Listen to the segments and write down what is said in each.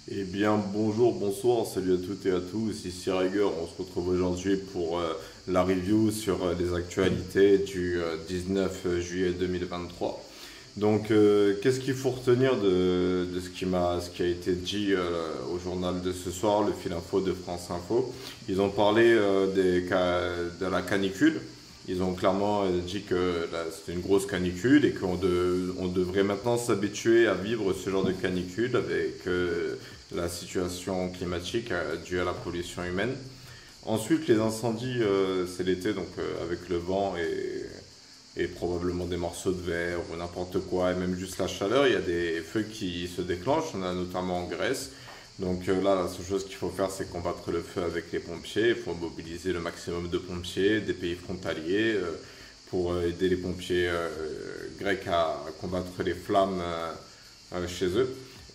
Eh bien, bonjour, bonsoir, salut à toutes et à tous, ici Rager, on se retrouve aujourd'hui pour la review sur les actualités du 19 juillet 2023. Donc, qu'est-ce qu'il faut retenir de ce qui a été dit au journal de ce soir, le fil info de France Info? Ils ont parlé de la canicule. Ils ont clairement dit que c'était une grosse canicule et on devrait maintenant s'habituer à vivre ce genre de canicule avec la situation climatique due à la pollution humaine. Ensuite, les incendies, c'est l'été, donc avec le vent et probablement des morceaux de verre ou n'importe quoi, et même juste la chaleur, il y a des feux qui se déclenchent, on a notamment en Grèce. Donc là, la seule chose qu'il faut faire, c'est combattre le feu avec les pompiers. Il faut mobiliser le maximum de pompiers des pays frontaliers pour aider les pompiers grecs à combattre les flammes chez eux.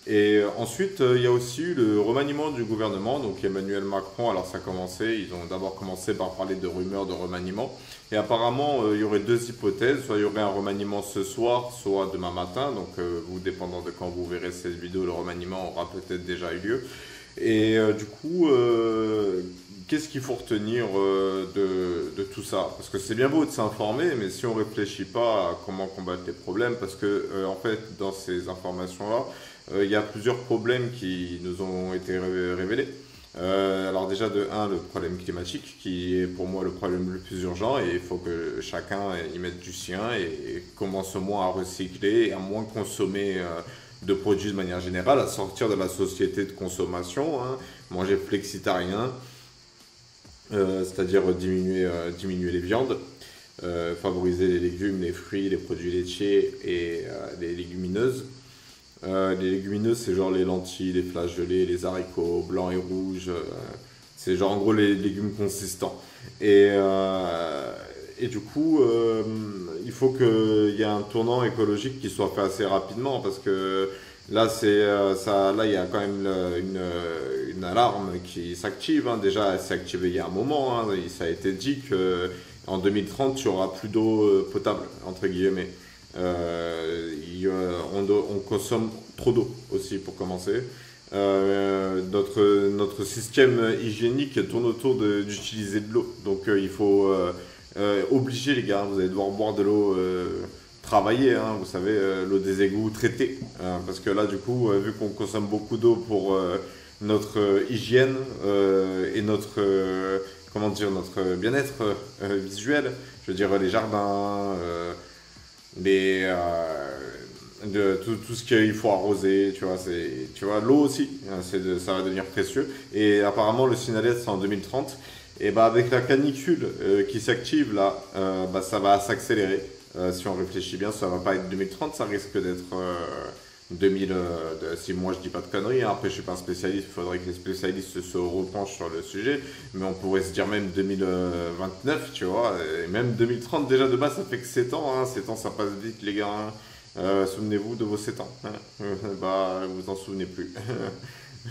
Et ensuite, il y a aussi eu le remaniement du gouvernement. Donc Emmanuel Macron, alors ça a commencé, ils ont d'abord commencé par parler de rumeurs de remaniement. Et apparemment, il y aurait deux hypothèses. Soit il y aurait un remaniement ce soir, soit demain matin. Donc vous, dépendant de quand vous verrez cette vidéo, le remaniement aura peut-être déjà eu lieu. Et du coup, qu'est-ce qu'il faut retenir de tout ça? Parce que c'est bien beau de s'informer, mais si on réfléchit pas à comment combattre les problèmes, parce que en fait, dans ces informations-là, il y a plusieurs problèmes qui nous ont été révélés. Alors déjà de un, le problème climatique, qui est pour moi le problème le plus urgent, et il faut que chacun y mette du sien et commence au moins à recycler et à moins consommer de produits de manière générale, à sortir de la société de consommation, hein, manger flexitarien, c'est-à-dire diminuer les viandes, favoriser les légumes, les fruits, les produits laitiers et les légumineuses. Les légumineuses, c'est genre les lentilles, les flageolets, les haricots blancs et rouges. C'est genre en gros les légumes consistants. Et du coup, il faut qu'il y ait un tournant écologique qui soit fait assez rapidement parce que là, là, il y a quand même une alarme qui s'active, hein. Déjà, elle s'est activée il y a un moment, hein. Ça a été dit que en 2030, il n'y aura plus d'eau potable, entre guillemets. On consomme trop d'eau aussi pour commencer. Notre système hygiénique tourne autour d'utiliser de l'eau. Donc il faut obliger les gars, vous allez devoir boire de l'eau travaillée, hein, vous savez, l'eau des égouts traitée. Parce que là, du coup, vu qu'on consomme beaucoup d'eau pour notre hygiène et notre, comment dire, notre bien-être visuel, je veux dire les jardins, tout ce qu'il faut arroser, tu vois, tu vois, l'eau aussi, hein, ça va devenir précieux. Et apparemment, le Sinalès, c'est en 2030. Et bah, avec la canicule qui s'active là, bah, ça va s'accélérer. Si on réfléchit bien, ça va pas être 2030, ça risque d'être 2000. Si moi je dis pas de conneries, hein. Après je suis pas un spécialiste, il faudrait que les spécialistes se repenchent sur le sujet. Mais on pourrait se dire même 2029, tu vois. Et même 2030, déjà de base, ça fait que 7 ans. Hein. 7 ans, ça passe vite, les gars. Hein. Souvenez-vous de vos 7 ans. Hein. Bah, vous en souvenez plus.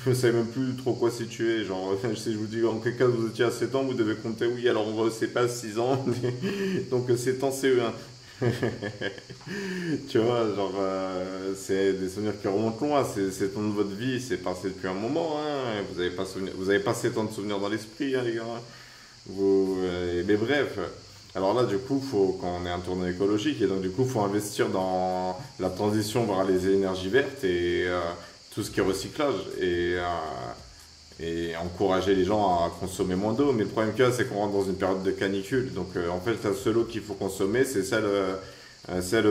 Je savez même plus trop quoi situer. Genre, si je vous dis en quel cas vous étiez à 7 ans, vous devez compter oui. Alors on va au CEPAS 6 ans. Donc 7 ans CE1. Tu vois, genre, c'est des souvenirs qui remontent loin. C'est temps de votre vie, c'est passé depuis un moment. Hein. Vous avez pas 7 ans de souvenirs dans l'esprit, hein, les gars. Mais bref. Alors là, du coup, faut qu'on ait un tournant écologique et donc du coup, faut investir dans la transition vers les énergies vertes et tout ce qui est recyclage et encourager les gens à consommer moins d'eau. Mais le problème qu'il y a, c'est qu'on rentre dans une période de canicule. Donc en fait, la seule eau qu'il faut consommer, c'est celle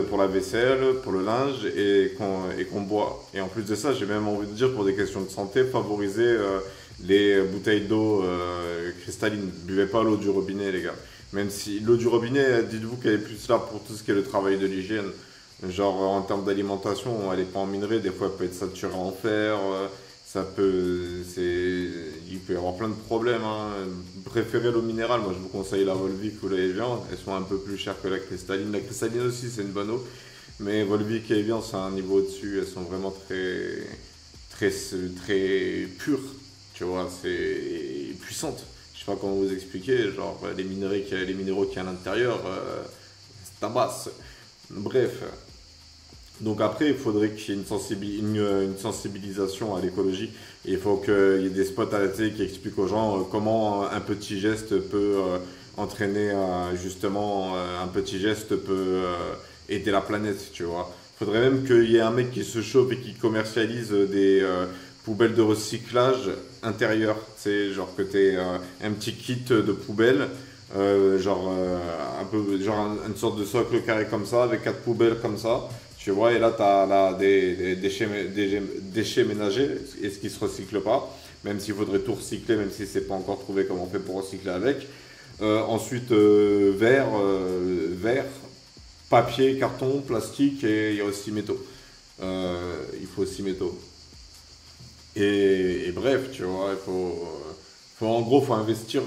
pour la vaisselle, pour le linge et qu'on boit. Et en plus de ça, j'ai même envie de dire pour des questions de santé, favoriser les bouteilles d'eau cristalline. Buvez pas l'eau du robinet, les gars. Même si l'eau du robinet, dites-vous qu'elle est plus là pour tout ce qui est le travail de l'hygiène. Genre en termes d'alimentation, elle est pas en minerai, des fois elle peut être saturée en fer, il peut y avoir plein de problèmes, hein. Préférez l'eau minérale, moi je vous conseille la Volvic ou la Evian, elles sont un peu plus chères que la cristalline. La cristalline aussi c'est une bonne eau, mais Volvic et Evian c'est un niveau au-dessus, elles sont vraiment très pures, tu vois, c'est puissante. Je sais pas comment vous expliquer, genre les minéraux qu'il y a à l'intérieur, ça tabasse. Bref, Donc après, il faudrait qu'il y ait une sensibilisation à l'écologie. Et il faut qu'il y ait des spots à la télé qui expliquent aux gens comment un petit geste peut entraîner, justement, un petit geste peut aider la planète, tu vois. Il faudrait même qu'il y ait un mec qui se chauffe et qui commercialise des poubelles de recyclage intérieures. C'est genre que tu aies un petit kit de poubelles. Un peu genre une sorte de socle carré comme ça avec quatre poubelles comme ça, tu vois, et là tu as là, des déchets ménagers et ce qui se recycle pas, même s'il faudrait tout recycler, même si c'est pas encore trouvé comment on fait pour recycler avec. Ensuite verre, papier, carton, plastique, et il y a aussi métaux. Il faut aussi métaux. Et bref, tu vois, en gros, faut investir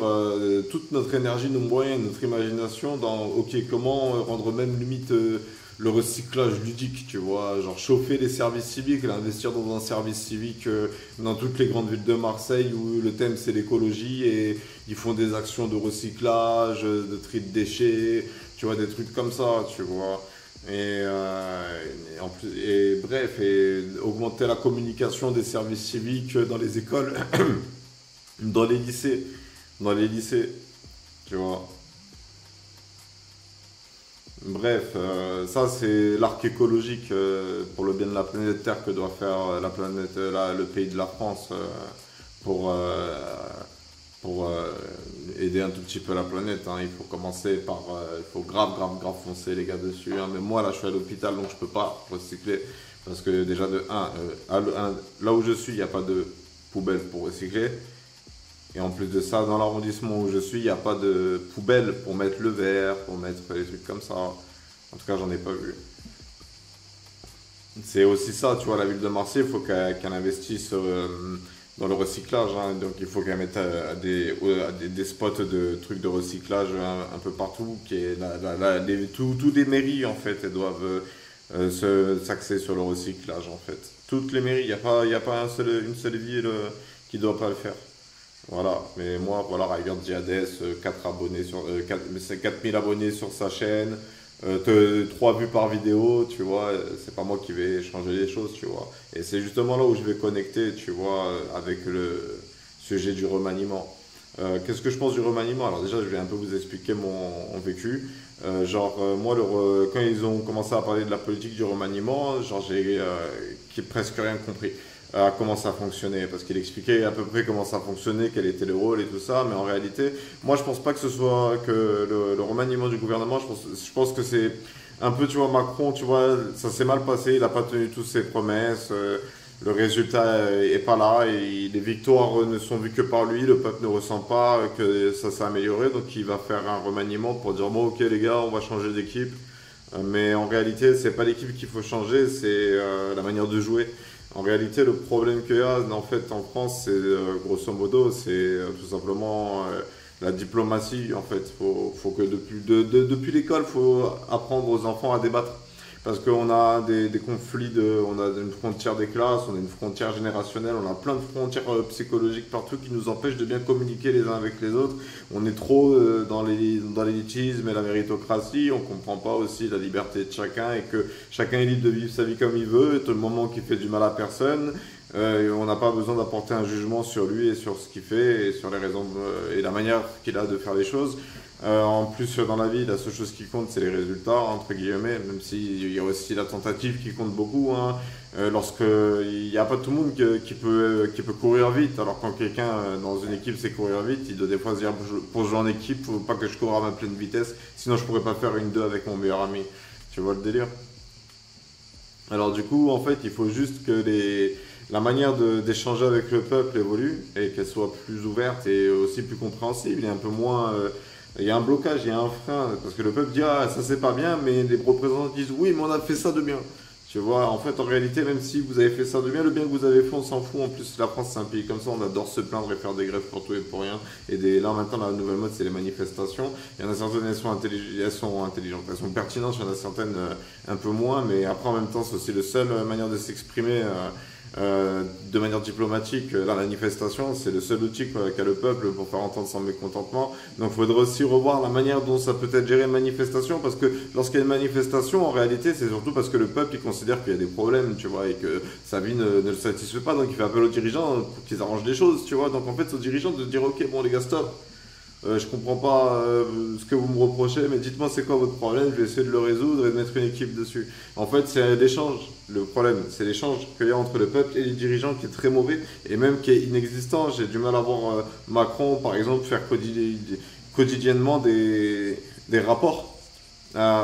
toute notre énergie, nos moyens, notre imagination dans, ok, comment rendre même limite le recyclage ludique, tu vois, genre chauffer les services civiques, là, investir dans un service civique dans toutes les grandes villes de Marseille où le thème c'est l'écologie et ils font des actions de recyclage, de tri de déchets, tu vois, des trucs comme ça, tu vois. Et bref, et augmenter la communication des services civiques dans les écoles. Dans les lycées, tu vois. Bref, ça c'est l'arc écologique pour le bien de la planète Terre que doit faire la planète, le pays de la France pour, euh, pour aider un tout petit peu la planète, hein. Il faut commencer par, il faut grave foncer les gars dessus, hein. Mais moi là je suis à l'hôpital donc je peux pas recycler parce que déjà de là où je suis il n'y a pas de poubelle pour recycler. Et en plus de ça, dans l'arrondissement où je suis, il n'y a pas de poubelle pour mettre le verre, pour mettre des trucs comme ça. En tout cas, j'en ai pas vu. C'est aussi ça, tu vois, la ville de Marseille, il faut qu'elle investisse dans le recyclage, hein. Donc il faut qu'elle mette des spots de trucs de recyclage un peu partout. Toutes les mairies, en fait, elles doivent s'axer sur le recyclage, en fait. Toutes les mairies, il y a pas une seule ville qui ne doit pas le faire. Voilà, mais moi, voilà, regarde Diades, 4 abonnés sur, 4000 abonnés sur sa chaîne, 3 vues par vidéo, tu vois, c'est pas moi qui vais changer les choses, tu vois. Et c'est justement là où je vais connecter, tu vois, avec le sujet du remaniement. Qu'est-ce que je pense du remaniement? Alors déjà, je vais un peu vous expliquer mon vécu. Moi, quand ils ont commencé à parler de la politique du remaniement, j'ai presque rien compris à comment ça fonctionnait, parce qu'il expliquait à peu près comment ça fonctionnait, quel était le rôle et tout ça, mais en réalité, moi je pense pas que ce soit que le remaniement du gouvernement, je pense que c'est un peu, tu vois, Macron, tu vois, ça s'est mal passé, il n'a pas tenu toutes ses promesses, le résultat est pas là, et les victoires ne sont vues que par lui, le peuple ne ressent pas que ça s'est amélioré, donc il va faire un remaniement pour dire, bon ok les gars, on va changer d'équipe, mais en réalité, c'est pas l'équipe qu'il faut changer, c'est la manière de jouer. En réalité, le problème qu'il y a en fait en France, c'est grosso modo, c'est tout simplement la diplomatie. En fait, faut que depuis l'école, faut apprendre aux enfants à débattre. Parce qu'on a des conflits, on a une frontière des classes, on a une frontière générationnelle, on a plein de frontières psychologiques partout qui nous empêchent de bien communiquer les uns avec les autres. On est trop dans l'élitisme et la méritocratie, on comprend pas aussi la liberté de chacun et que chacun est libre de vivre sa vie comme il veut, et tout le moment qui fait du mal à personne. On n'a pas besoin d'apporter un jugement sur lui et sur ce qu'il fait et sur les raisons et la manière qu'il a de faire les choses. En plus, dans la vie, la seule chose qui compte, c'est les résultats, entre guillemets, même s'il y a aussi la tentative qui compte beaucoup, hein. Lorsqu'il n'y a pas tout le monde qui peut courir vite, alors quand quelqu'un dans une équipe sait courir vite, il doit des fois se dire pour jouer en équipe, il ne faut pas que je cours à ma pleine vitesse, sinon je ne pourrais pas faire une 2 avec mon meilleur ami. Tu vois le délire? Alors du coup, en fait, il faut juste que la manière d'échanger avec le peuple évolue et qu'elle soit plus ouverte et aussi plus compréhensible et un peu moins... il y a un blocage, il y a un frein, parce que le peuple dit ah ça c'est pas bien, mais les représentants disent oui mais on a fait ça de bien. Tu vois, en fait en réalité même si vous avez fait ça de bien, le bien que vous avez fait on s'en fout. En plus la France c'est un pays comme ça, on adore se plaindre et faire des grèves pour tout et pour rien. Là maintenant la nouvelle mode c'est les manifestations. Il y en a certaines elles sont intelligentes, elles sont pertinentes, il y en a certaines un peu moins, mais après en même temps c'est aussi la seule manière de s'exprimer de manière diplomatique, la manifestation, c'est le seul outil qu'a le peuple pour faire entendre son mécontentement. Donc il faudrait aussi revoir la manière dont ça peut être géré une manifestation, parce que lorsqu'il y a une manifestation, en réalité, c'est surtout parce que le peuple il considère qu'il y a des problèmes, tu vois, et que sa vie ne le satisfait pas, donc il fait appel aux dirigeants pour qu'ils arrangent les choses, tu vois. Donc en fait, c'est aux dirigeants de dire, ok, bon les gars, stop. Je comprends pas ce que vous me reprochez, mais dites-moi c'est quoi votre problème, je vais essayer de le résoudre et de mettre une équipe dessus. En fait, c'est l'échange. Le problème, c'est l'échange qu'il y a entre le peuple et les dirigeants qui est très mauvais et même qui est inexistant. J'ai du mal à voir Macron, par exemple, faire quotidiennement des rapports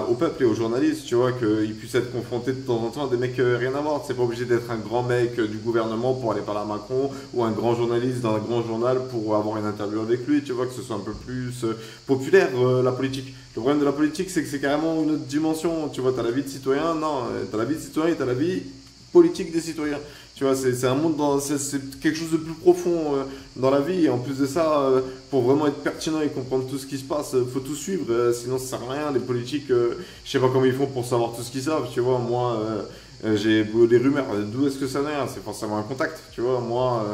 au peuple et aux journalistes, tu vois, qu'ils puissent être confrontés de temps en temps à des mecs rien à voir. C'est pas obligé d'être un grand mec du gouvernement pour aller parler à Macron ou un grand journaliste dans un grand journal pour avoir une interview avec lui, tu vois, que ce soit un peu plus populaire la politique. Le problème de la politique, c'est que c'est carrément une autre dimension, tu vois, t'as la vie de citoyen, non, t'as la vie de citoyen et t'as la vie politique des citoyens. Tu vois, c'est un monde, c'est quelque chose de plus profond dans la vie. Et en plus de ça, pour vraiment être pertinent et comprendre tout ce qui se passe, faut tout suivre. Sinon, ça sert à rien. Les politiques, je sais pas comment ils font pour savoir tout ce qu'ils savent. Tu vois, moi, j'ai des rumeurs. D'où est-ce que ça vient? C'est forcément un contact. Tu vois, moi,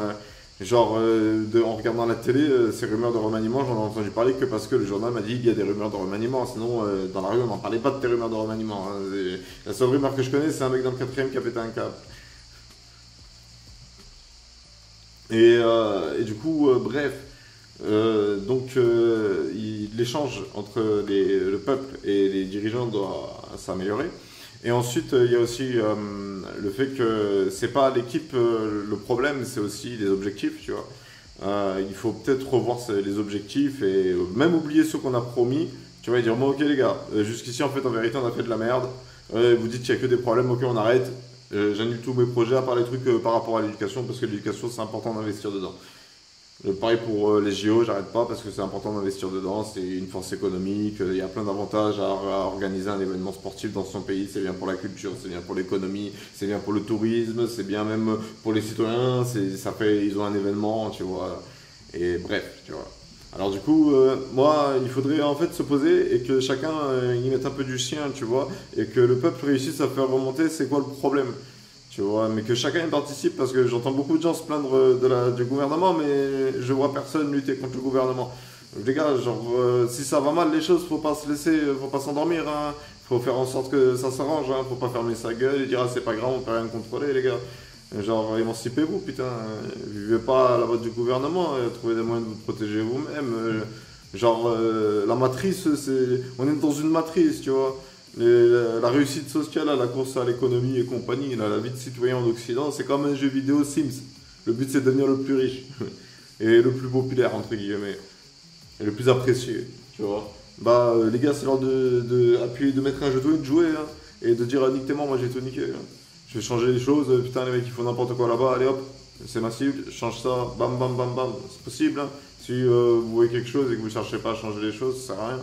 en regardant la télé, ces rumeurs de remaniement, j'en ai entendu parler que parce que le journal m'a dit qu'il y a des rumeurs de remaniement. Sinon, dans la rue, on n'en parlait pas de tes rumeurs de remaniement. Hein. La seule rumeur que je connais, c'est un mec dans le 4e qui a pété un câble. Et du coup, bref, l'échange entre le peuple et les dirigeants doit s'améliorer. Et ensuite, il y a aussi le fait que c'est pas l'équipe le problème, c'est aussi les objectifs, tu vois. Il faut peut-être revoir les objectifs et même oublier ceux qu'on a promis, tu vois, et dire, bon, ok les gars, jusqu'ici, en fait, en vérité, on a fait de la merde. Vous dites qu'il n'y a que des problèmes, ok, on arrête. J'annule tous mes projets à part les trucs par rapport à l'éducation parce que l'éducation c'est important d'investir dedans. Pareil pour les JO, j'arrête pas parce que c'est important d'investir dedans, c'est une force économique, il y a plein d'avantages à organiser un événement sportif dans son pays, c'est bien pour la culture, c'est bien pour l'économie, c'est bien pour le tourisme, c'est bien même pour les citoyens, ils ont un événement, tu vois, et bref, tu vois. Alors du coup, moi, il faudrait en fait se poser et que chacun y mette un peu du sien, tu vois, et que le peuple réussisse à faire remonter c'est quoi le problème, tu vois, mais que chacun y participe parce que j'entends beaucoup de gens se plaindre du gouvernement, mais je vois personne lutter contre le gouvernement. Donc, les gars, si ça va mal les choses, faut pas se laisser, faut pas s'endormir, hein. Faut faire en sorte que ça s'arrange, hein. Faut pas fermer sa gueule et dire ah c'est pas grave, on peut rien contrôler les gars. Genre, émancipez-vous, putain. Vivez pas à la botte du gouvernement. Trouvez des moyens de vous protéger vous-même. La matrice, on est dans une matrice, tu vois. La réussite sociale, la course à l'économie et compagnie, la vie de citoyen en Occident, c'est comme un jeu vidéo Sims. Le but, c'est de devenir le plus riche. Et le plus populaire, entre guillemets. Et le plus apprécié, tu vois. Les gars, c'est l'heure de mettre un jeton et de jouer, hein, et de dire, nique tes morts, moi j'ai tout niqué. Hein. Je vais changer les choses, putain les mecs ils font n'importe quoi là-bas, allez hop, c'est massif, change ça, bam bam bam bam, c'est possible, hein. Si vous voyez quelque chose et que vous ne cherchez pas à changer les choses, ça sert à rien.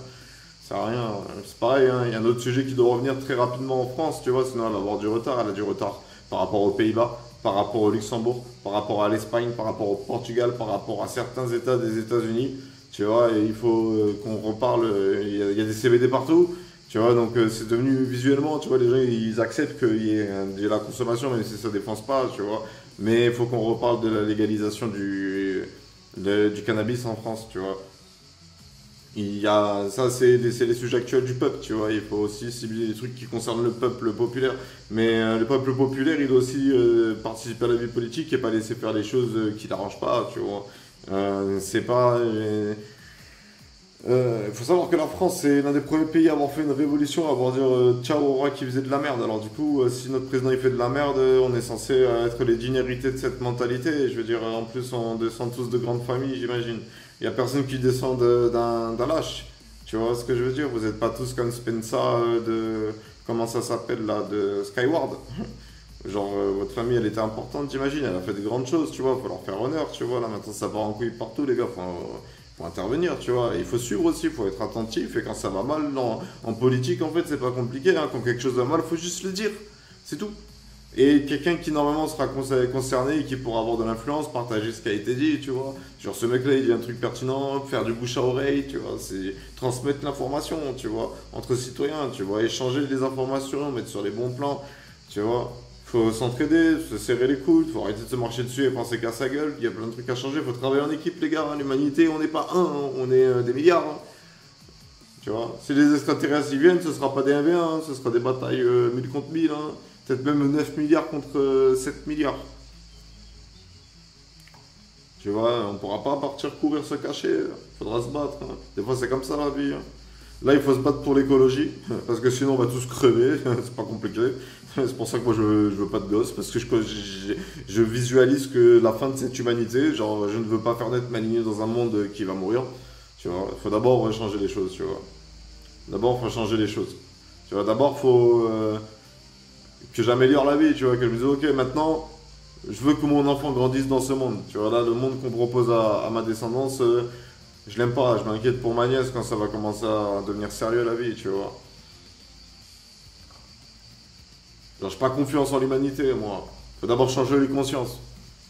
Ça sert à rien, c'est pareil, hein. Il y a un autre sujet qui doit revenir très rapidement en France, tu vois, sinon elle va avoir du retard, elle a du retard par rapport aux Pays-Bas, par rapport au Luxembourg, par rapport à l'Espagne, par rapport au Portugal, par rapport à certains États des États-Unis, tu vois, et il faut qu'on reparle, il y a des CBD partout. Tu vois, donc c'est devenu visuellement, tu vois, les gens ils acceptent qu'il y ait de la consommation, même si ça ne défonce pas, tu vois. Mais il faut qu'on reparle de la légalisation du cannabis en France, tu vois. Ça, c'est les sujets actuels du peuple, tu vois. Il faut aussi cibler les trucs qui concernent le peuple populaire. Mais le peuple populaire, il doit aussi participer à la vie politique et pas laisser faire les choses qui l'arrangent pas, tu vois. C'est pas. Il faut savoir que la France, c'est l'un des premiers pays à avoir fait une révolution, à avoir dit ciao au roi qui faisait de la merde. Alors du coup, si notre président il fait de la merde, on est censé être les dignes héritiers de cette mentalité. Je veux dire, en plus, on descend tous de grandes familles, j'imagine. Il n'y a personne qui descend d'un lâche. Tu vois ce que je veux dire? Vous n'êtes pas tous comme Spencer comment ça s'appelle là, de Skyward. Votre famille, elle était importante, j'imagine. Elle a fait de grandes choses, tu vois. Faut leur faire honneur, tu vois. Là, maintenant, ça part en couille partout, les gars. Faut intervenir, tu vois. Et il faut suivre aussi, il faut être attentif. Et quand ça va mal, en politique, en fait, c'est pas compliqué. Hein. Quand quelque chose va mal, il faut juste le dire. C'est tout. Et quelqu'un qui, normalement, sera concerné et qui pourra avoir de l'influence, partager ce qui a été dit, tu vois. Genre, ce mec-là, il dit un truc pertinent, faire du bouche à oreille, tu vois. C'est transmettre l'information, tu vois, entre citoyens, tu vois. Échanger les informations, mettre sur les bons plans, tu vois. Faut s'entraider, se serrer les coudes, faut arrêter de se marcher dessus et penser qu'à sa gueule. Il y a plein de trucs à changer, faut travailler en équipe, les gars. L'humanité, on n'est pas un, hein, on est des milliards. Hein. Tu vois, si les extraterrestres y viennent, ce sera pas des 1v1, hein, ce sera des batailles 1000 contre 1000. Hein. Peut-être même 9 milliards contre 7 milliards. Tu vois, on pourra pas partir courir se cacher, faudra se battre. Hein. Des fois, c'est comme ça la vie. Hein. Là, il faut se battre pour l'écologie, parce que sinon, on va tous crever. C'est pas compliqué. C'est pour ça que moi, je veux pas de gosse, parce que je visualise que la fin de cette humanité, genre, je ne veux pas faire naître ma lignée dans un monde qui va mourir. Tu vois, il faut d'abord changer les choses, tu vois. D'abord, il faut changer les choses. Tu vois, d'abord, il faut que j'améliore la vie, tu vois, que je me dise, ok, maintenant, je veux que mon enfant grandisse dans ce monde. Tu vois, là, le monde qu'on propose à ma descendance, je l'aime pas. Je m'inquiète pour ma nièce quand ça va commencer à devenir sérieux la vie, tu vois. Genre, j'ai pas confiance en l'humanité, moi. Faut d'abord changer les consciences.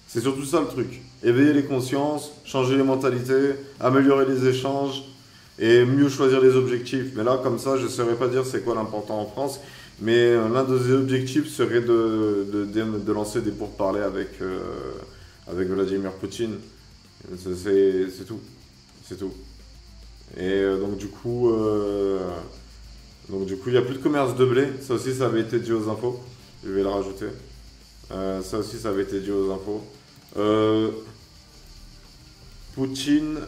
C'est surtout ça le truc. Éveiller les consciences, changer les mentalités, améliorer les échanges et mieux choisir les objectifs. Mais là, comme ça, je ne saurais pas dire c'est quoi l'important en France. Mais l'un des objectifs serait de lancer des pourparlers avec Vladimir Poutine. C'est tout. C'est tout. Et donc du coup, il n'y a plus de commerce de blé. Ça aussi, ça avait été dit aux infos. Je vais le rajouter. Ça aussi, ça avait été dit aux infos. Poutine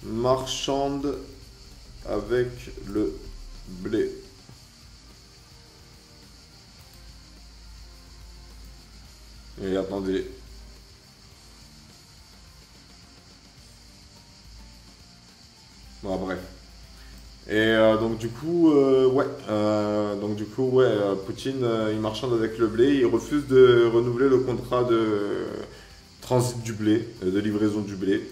marchande avec le blé. Et attendez. Bon, bref. Et donc du coup, Poutine, il marchande avec le blé, il refuse de renouveler le contrat de transit du blé, de livraison du blé,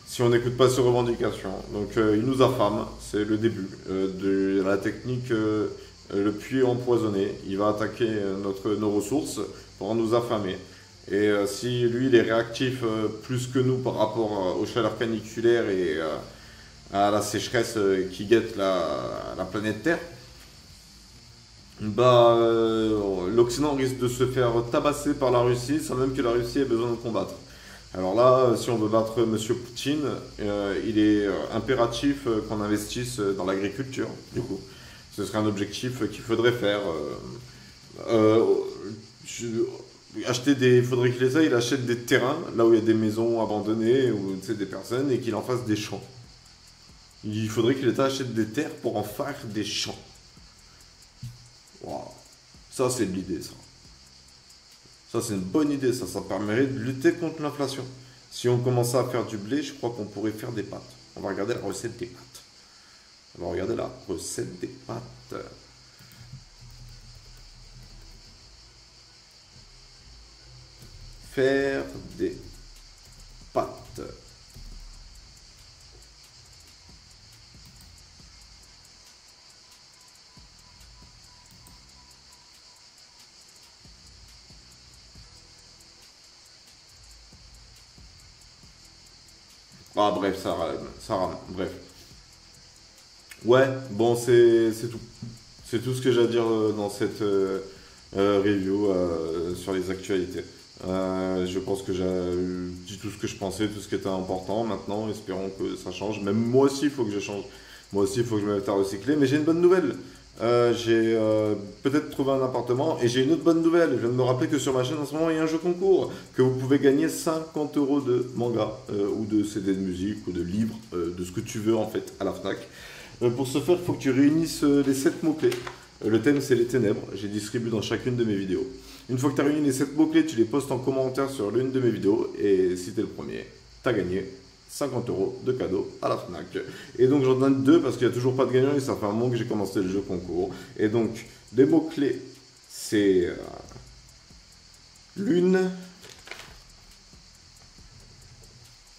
si on n'écoute pas ses revendications. Donc il nous affame, c'est le début de la technique le puits empoisonné. Il va attaquer nos ressources pour nous affamer. Et si lui, il est réactif plus que nous par rapport aux chaleurs caniculaires et à la sécheresse qui guette la planète Terre, bah, l'Occident risque de se faire tabasser par la Russie sans même que la Russie ait besoin de combattre. Alors là, si on veut battre Monsieur Poutine, il est impératif qu'on investisse dans l'agriculture, du coup. Ce serait un objectif qu'il faudrait faire. Il faudrait qu'il essaye, il achète des terrains, là où il y a des maisons abandonnées, ou des personnes, et qu'il en fasse des champs. Il faudrait qu'il achète des terres pour en faire des champs. Wow. Ça, c'est de l'idée, ça. Ça, c'est une bonne idée, ça. Ça permettrait de lutter contre l'inflation. Si on commençait à faire du blé, je crois qu'on pourrait faire des pâtes. On va regarder la recette des pâtes. On va regarder la recette des pâtes. Faire des pâtes. Ah bref, ça rame, bref. Ouais, bon c'est tout. C'est tout ce que j'ai à dire dans cette review sur les actualités. Je pense que j'ai dit tout ce que je pensais, tout ce qui était important. Maintenant, espérons que ça change. Même moi aussi, il faut que je change. Moi aussi, il faut que je me mette à recycler. Mais j'ai une bonne nouvelle. J'ai peut-être trouvé un appartement et j'ai une autre bonne nouvelle. Je viens de me rappeler que sur ma chaîne en ce moment il y a un jeu concours que vous pouvez gagner 50 € de manga ou de CD de musique ou de livres, de ce que tu veux en fait à la Fnac. Pour ce faire, il faut que tu réunisses les 7 mots-clés. Le thème c'est les ténèbres. J'ai distribué dans chacune de mes vidéos. Une fois que tu as réuni les 7 mots-clés, tu les postes en commentaire sur l'une de mes vidéos et si tu es le premier, tu as gagné 50 € de cadeaux à la Fnac. Et donc j'en donne 2 parce qu'il n'y a toujours pas de gagnant et ça fait un moment que j'ai commencé le jeu concours. Et donc les mots-clés, c'est lune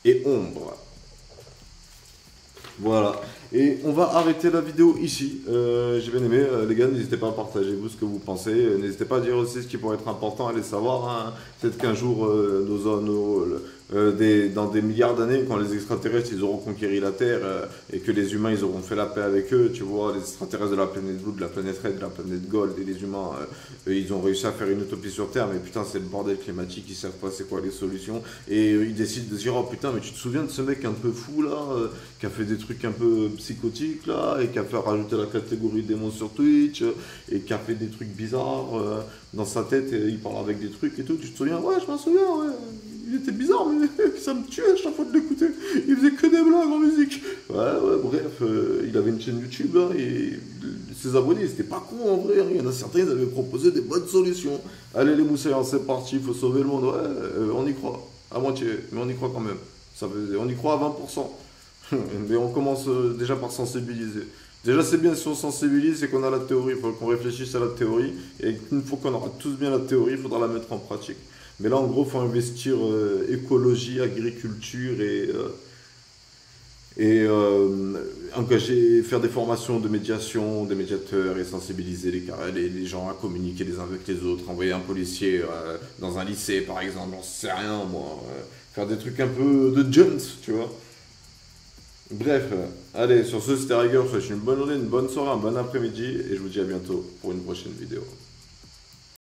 et ombre. Voilà. Et on va arrêter la vidéo ici. J'ai bien aimé, les gars, n'hésitez pas à partager vous ce que vous pensez. N'hésitez pas à dire aussi ce qui pourrait être important, allez savoir. Hein. Peut-être qu'un jour, dans des milliards d'années, quand les extraterrestres ils auront conquéri la Terre et que les humains ils auront fait la paix avec eux, tu vois, les extraterrestres de la planète Blue, de la planète Red, de la planète Gold et les humains, ils ont réussi à faire une utopie sur Terre, mais putain, c'est le bordel climatique, ils savent pas c'est quoi les solutions. Et ils décident de se dire, oh putain, mais tu te souviens de ce mec un peu fou là, qui a fait des trucs un peu psychotiques là, et qui a fait rajouter la catégorie démon sur Twitch, et qui a fait des trucs bizarres dans sa tête, et il parle avec des trucs et tout. Tu te souviens? Ouais, je m'en souviens, ouais. Il était bizarre, mais ça me tuait à chaque fois de l'écouter. Il faisait que des blagues en musique. Ouais, bref, il avait une chaîne YouTube, là, et ses abonnés, ils étaient pas cons en vrai. Il y en a certains, ils avaient proposé des bonnes solutions. Allez, les moussaillons, c'est parti, il faut sauver le monde. Ouais, on y croit, à moitié, mais on y croit quand même. On y croit à 20%. Mais on commence déjà par sensibiliser. Déjà, c'est bien si on sensibilise, c'est qu'on a la théorie. Il faut qu'on réfléchisse à la théorie. Et une fois qu'on aura tous bien la théorie, il faudra la mettre en pratique. Mais là, en gros, il faut investir écologie, agriculture et engager, faire des formations de médiation, des médiateurs et sensibiliser les gens à communiquer les uns avec les autres, envoyer un policier dans un lycée, par exemple, j'en sais rien, moi. Faire des trucs un peu de jeunes, tu vois. Bref, allez, sur ce, c'était Rigueur. Je vous souhaite une bonne journée, une bonne soirée, un bon après-midi et je vous dis à bientôt pour une prochaine vidéo.